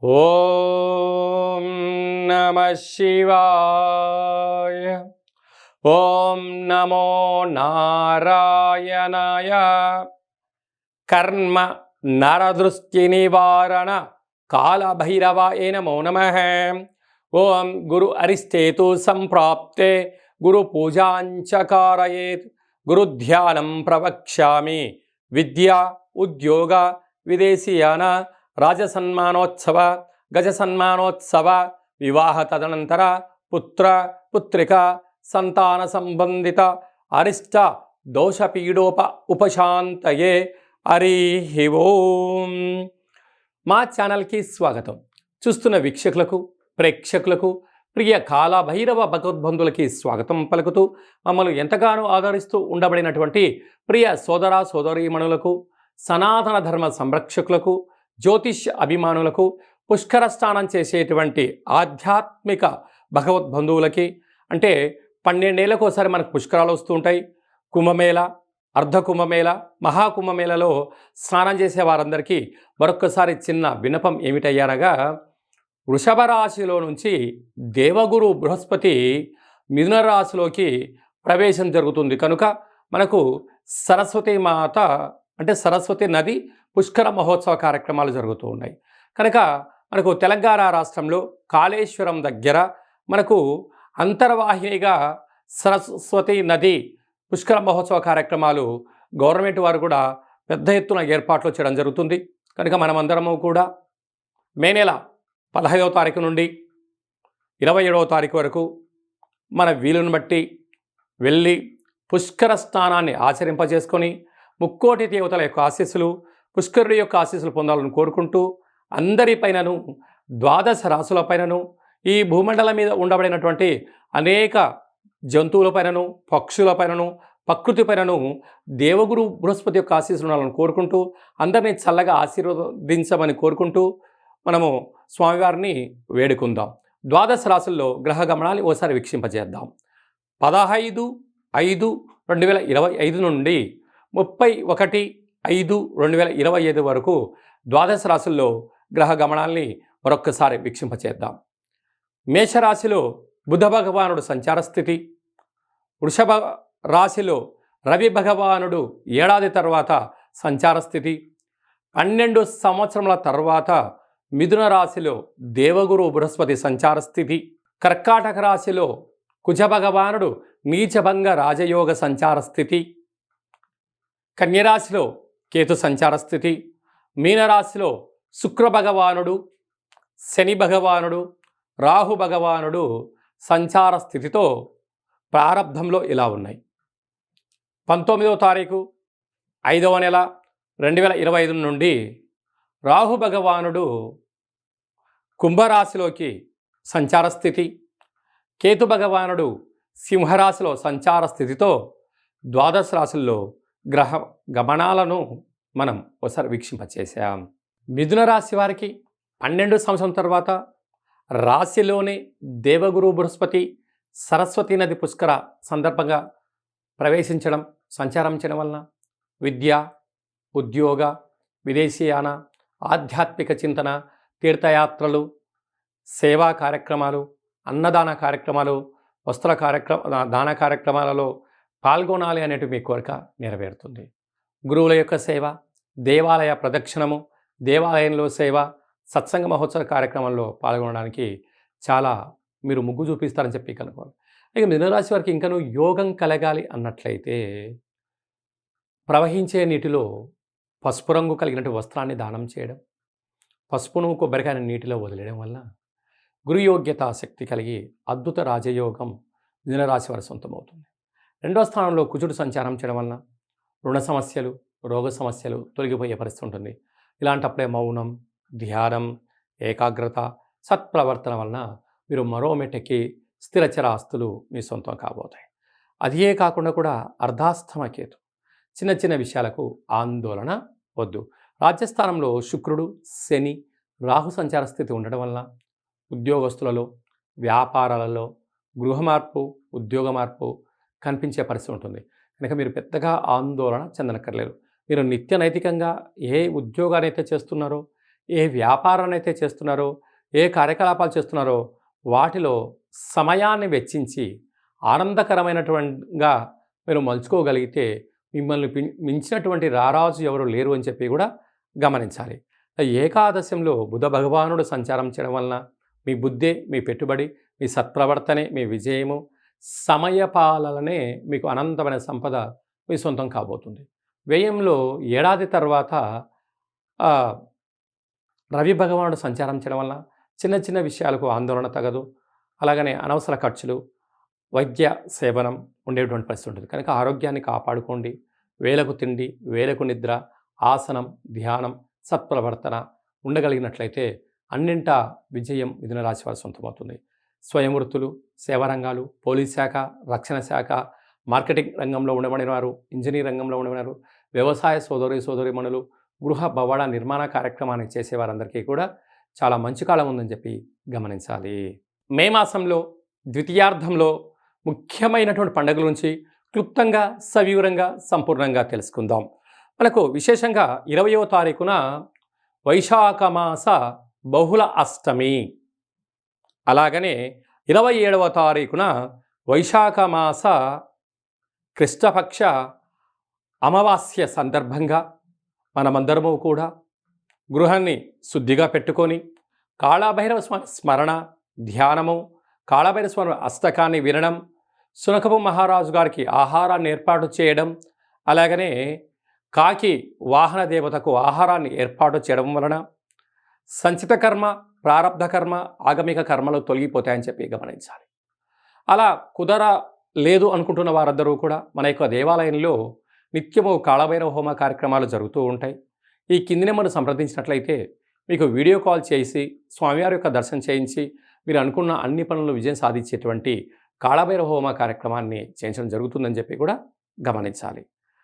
ఓం నమః శివాయ. ఓం నమో నారాయణాయ. కర్మ నరదృష్టి నివారణ కాళభైరవాయ నమో నమః. ఓం గురు అరిష్టేతు సంప్రాప్తే గురు పూజాంచ కారయేత్. గురుధ్యానం ప్రవక్ష్యామి. విద్యా ఉద్యోగ విదేశీయాన రాజసన్మానోత్సవ గజసన్మానోత్సవ వివాహ తదనంతర పుత్ర పుత్రిక సంతాన సంబంధిత అరిష్ట దోషపీడోప ఉపశాంతయే. హరి ఓం. మా ఛానల్కి స్వాగతం. చూస్తున్న వీక్షకులకు ప్రేక్షకులకు ప్రియ కాళభైరవ భగవద్బంధులకి స్వాగతం పలుకుతూ మమ్మల్ని ఎంతగానో ఆదరిస్తూ ఉండబడినటువంటి ప్రియ సోదర సోదరీమణులకు, సనాతన ధర్మ సంరక్షకులకు, జ్యోతిష్య అభిమానులకు, పుష్కర స్నానం చేసేటువంటి ఆధ్యాత్మిక భగవద్బంధువులకి, అంటే 12 ఏళ్ళకు ఒకసారి మనకు పుష్కరాలు వస్తూ ఉంటాయి. కుంభమేళ, అర్ధ కుంభమేళ, మహాకుంభమేళలో స్నానం చేసే వారందరికీ మరొక్కసారి చిన్న విన్నపం ఏమిటయ్యారగా, వృషభ రాశిలో నుంచి దేవగురు బృహస్పతి మిథున రాశిలోకి ప్రవేశం జరుగుతుంది కనుక మనకు సరస్వతి మాత అంటే సరస్వతి నది పుష్కర మహోత్సవ కార్యక్రమాలు జరుగుతూ ఉన్నాయి. కనుక మనకు తెలంగాణ రాష్ట్రంలో కాళేశ్వరం దగ్గర మనకు అంతర్వాహినిగా సరస్వతి నది పుష్కర మహోత్సవ కార్యక్రమాలు గవర్నమెంట్ వారు కూడా పెద్ద ఎత్తున ఏర్పాట్లు చేయడం జరుగుతుంది. కనుక మనమందరము కూడా మే నెల 15వ తారీఖు నుండి 27వ తారీఖు వరకు మన వీలును బట్టి వెళ్ళి పుష్కర స్నానాన్ని ఆచరింపజేసుకొని ముక్కోటి దేవతల యొక్క ఆశీస్సులు, పుష్కరుడి యొక్క ఆశీస్సులు పొందాలని కోరుకుంటూ, అందరిపైనను 12 రాశులపైనను, ఈ భూమండలం మీద ఉండబడినటువంటి అనేక జంతువులపైనను, పక్షులపైనను, ప్రకృతిపైనను దేవగురు బృహస్పతి యొక్క ఆశీస్సులు ఉండాలని కోరుకుంటూ, అందరినీ చల్లగా ఆశీర్వదించమని కోరుకుంటూ మనము స్వామివారిని వేడుకుందాం. 12 రాశుల్లో గ్రహ గమనాన్ని ఓసారి వీక్షింపజేద్దాం. 15/5/2025 నుండి 31/5/2025 వరకు 12 రాశుల్లో గ్రహ గమనాల్ని మరొక్కసారి వీక్షింపచేద్దాం. మేషరాశిలో బుధ భగవానుడు సంచార స్థితి, వృషభ రాశిలో రవి భగవానుడు ఏడాది తర్వాత సంచార స్థితి, 12 సంవత్సరముల తర్వాత మిథున రాశిలో దేవగురు బృహస్పతి సంచార స్థితి, కర్కాటక రాశిలో కుజ భగవానుడు నీచభంగ రాజయోగ సంచార స్థితి, కన్యరాశిలో కేతు సంచార స్థితి, మీనరాశిలో శుక్ర భగవానుడు, శని భగవానుడు, రాహు భగవానుడు సంచార స్థితితో ప్రారంభంలో ఇలా ఉన్నాయి. 19వ తారీఖు 5వ నెల 2025 నుండి రాహు భగవానుడు కుంభరాశిలోకి సంచార స్థితి, కేతు భగవానుడు సింహరాశిలో సంచార స్థితితో 12 రాశుల్లో గ్రహ గమనాలను మనం ఒకసారి వీక్షింపచేసాం. మిథున రాశి వారికి 12 సంవత్సరం తర్వాత రాశిలోనే దేవగురు బృహస్పతి సరస్వతి నది పుష్కర సందర్భంగా ప్రవేశించడం, సంచారం చేయడం వలన విద్య, ఉద్యోగ, విదేశీయాన, ఆధ్యాత్మిక చింతన, తీర్థయాత్రలు, సేవా కార్యక్రమాలు, అన్నదాన కార్యక్రమాలు, వస్త్ర దాన కార్యక్రమాలలో పాల్గొనాలి అనేటి మీ కోరిక నెరవేరుతుంది. గురువుల యొక్క సేవ, దేవాలయ ప్రదక్షిణము, దేవాలయంలో సేవ, సత్సంగ మహోత్సవ కార్యక్రమంలో పాల్గొనడానికి చాలా మీరు ముగ్గు చూపిస్తారని చెప్పి కనుకోవాలి. ఇక మిథునరాశి వారికి ఇంకనూ యోగం కలగాలి అన్నట్లయితే ప్రవహించే నీటిలో పసుపు రంగు కలిగినటువంటి వస్త్రాన్ని దానం చేయడం, పసుపును కొబ్బరికాయని నీటిలో వదిలేయడం వల్ల గురుయోగ్యత శక్తి కలిగి అద్భుత రాజయోగం మిథునరాశి వారి సొంతమవుతుంది. 2వ స్థానంలో కుజుడు సంచారం చేయడం వలన రుణ సమస్యలు, రోగ సమస్యలు తొలగిపోయే పరిస్థితి ఉంటుంది. ఇలాంటప్పుడే మౌనం, ధ్యానం, ఏకాగ్రత, సత్ప్రవర్తన వలన మీరు మరో మెట్టకి స్థిరచర ఆస్తులు మీ సొంతం కాబోతాయి. అదే కాకుండా కూడా అర్ధాష్టమ కేతు, చిన్న చిన్న విషయాలకు ఆందోళన వద్దు. రాజ్యస్థానంలో శుక్రుడు, శని, రాహు సంచార స్థితి ఉండడం వలన ఉద్యోగస్తులలో, వ్యాపారాలలో గృహ మార్పు, ఉద్యోగ మార్పు కనిపించే పరిస్థితి ఉంటుంది. కనుక మీరు పెద్దగా ఆందోళన చెందనక్కర్లేదు. మీరు నిత్య నైతికంగా ఏ ఉద్యోగాన్ని అయితే చేస్తున్నారో, ఏ వ్యాపారాన్ని అయితే చేస్తున్నారో, ఏ కార్యకలాపాలు చేస్తున్నారో వాటిలో సమయాన్ని వెచ్చించి ఆనందకరమైనటువంటిగా మీరు మలుచుకోగలిగితే మిమ్మల్ని మించినటువంటి రారాజు ఎవరు లేరు అని చెప్పి కూడా గమనించాలి. ఏకాదశంలో బుధ భగవానుడు సంచారం చేయడం వలన మీ బుద్ధే, మీ పెట్టుబడి, మీ సత్ప్రవర్తనే, మీ విజయము, సమయపాలనే మీకు అనంతమైన సంపద మీ సొంతం కాబోతుంది. వ్యయంలో ఏడాది తర్వాత రవి భగవానుడు సంచారం చేయడం వలన చిన్న చిన్న విషయాలకు ఆందోళన తగదు. అలాగనే అనవసర ఖర్చులు, వైద్య సేవనం ఉండేటువంటి పరిస్థితి ఉంటుంది. కనుక ఆరోగ్యాన్ని కాపాడుకోండి. వేలకు తిండి, వేలకు నిద్ర, ఆసనం, ధ్యానం, సత్ప్రవర్తన ఉండగలిగినట్లయితే అన్నింటా విజయం మిథున రాశి వారి సొంతమవుతుంది. స్వయం వృత్తులు, సేవారంగాలు, పోలీస్ శాఖ, రక్షణ శాఖ, మార్కెటింగ్ రంగంలో ఉండబడిన వారు, ఇంజనీర్ రంగంలో ఉండబడిన వ్యవసాయ సోదరీమణులు, గృహ భవన నిర్మాణ కార్యక్రమాన్ని చేసేవారందరికీ కూడా చాలా మంచి కాలం ఉందని చెప్పి గమనించాలి. మే మాసంలో ద్వితీయార్థంలో ముఖ్యమైనటువంటి పండుగల నుంచి క్లుప్తంగా, సవివరంగా, సంపూర్ణంగా తెలుసుకుందాం. మనకు విశేషంగా 20వ తారీఖున వైశాఖ మాస బహుళ అష్టమి, అలాగనే 27వ తారీఖున వైశాఖ మాస కృష్ణపక్ష అమావాస్య సందర్భంగా మనమందరము కూడా గృహాన్ని శుద్ధిగా పెట్టుకొని కాళభైరవ స్వామి స్మరణ, ధ్యానము, కాళభైరవ స్వామి అష్టకాన్ని వినడం, సునకపు మహారాజు గారికి ఆహారాన్ని ఏర్పాటు చేయడం, అలాగనే కాకి వాహన దేవతకు ఆహారాన్ని ఏర్పాటు చేయడం వలన సంచిత కర్మ, ప్రారబ్ధ కర్మ, ఆగమిక కర్మలు తొలగిపోతాయని చెప్పి గమనించాలి. అలా కుదరలేదు అనుకుంటున్న వారందరూ కూడా మన యొక్క దేవాలయంలో నిత్యము కాళభైరవ హోమ కార్యక్రమాలు జరుగుతూ ఉంటాయి. ఈ కింది నెంబర్ను సంప్రదించినట్లయితే మీకు వీడియో కాల్ చేసి స్వామివారి యొక్క దర్శనం చేయించి మీరు అనుకున్న అన్ని పనులను విజయం సాధించేటువంటి కాళభైరవ హోమ కార్యక్రమాన్ని చేయించడం జరుగుతుందని చెప్పి కూడా గమనించాలి.